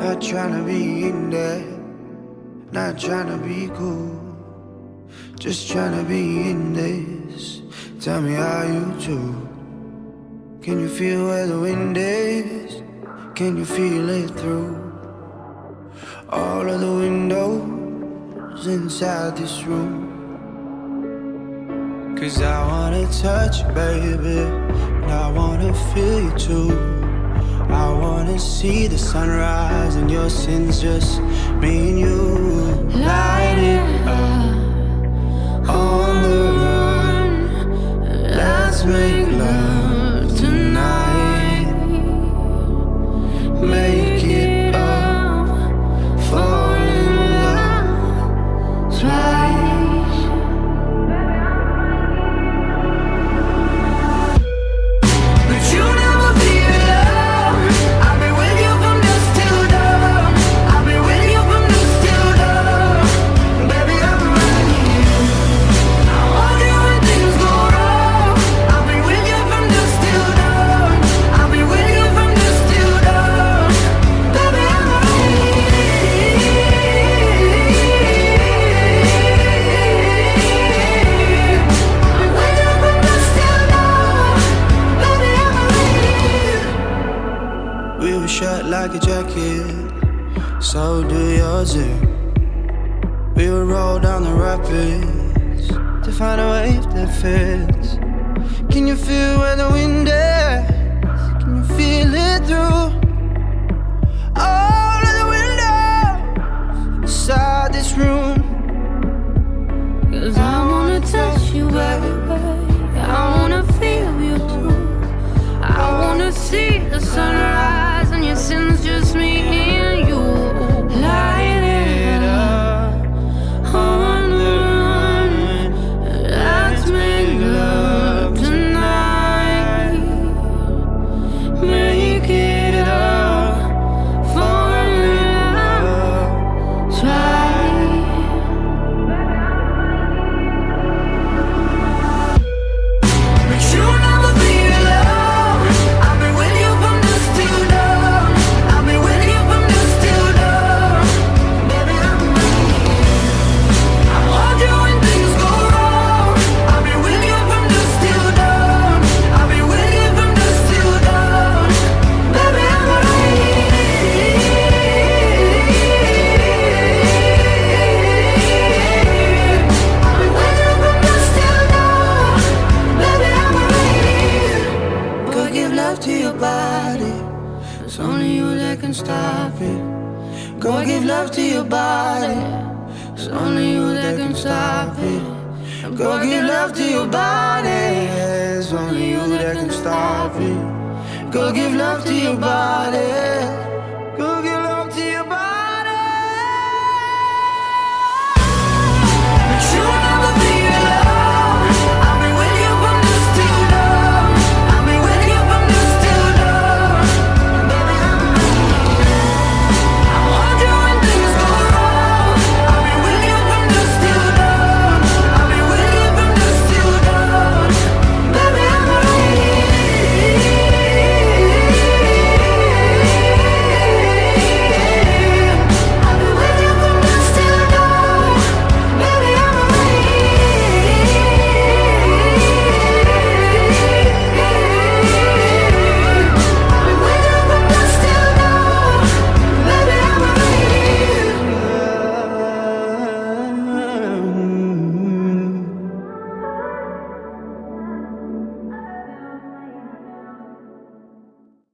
Not trying to be in there, not trying to be cool, just trying to be in this. Tell me how you do. Can you feel where the wind is? Can you feel it through all of the windows inside this room? 'Cause I wanna touch you, baby, and I wanna feel you too. I wanna see the sunrise and your sins, just me and you. Light it up on the run. Let's make love tonight. Make it up, fall in love twice. But you never be alone. I'll be with you from dusk till dawn. I'll be with you from dusk till dawn. Baby, I'm right here. I want you when things go wrong. I'll be with you from dusk till dawn. I'll be with you from dusk till dawn. Baby, I'm right here. I'm with you from dusk till dawn. Baby, I'm right here. We were shut like a jacket, so do yours. We would roll down the rapids to find a wave that fits. Can you feel where the wind is? Can you feel it through all of the windows inside this room? 'Cause I wanna touch you, baby. I wanna feel you too. I wanna see the sunrise and your sins, just me and you. Light it up on the run. Let's make love tonight. Make it up, fall in love twice. But you never be alone. I'll be with you from dusk till dawn. I'll be with you from dusk till dawn. Baby, I'm right here. I want you when things go wrong. I'll be with you from dusk till dawn. I'll be with you from dusk till dawn. Baby, I'm right here. I'll be with you from dusk till dawn. Baby, I'm right here. Go give love to your body. It's only you that can stop it. Go give love to your body. It's only you that can stop it. Go give love to your body. It's only you that can stop it. Go give love to your body.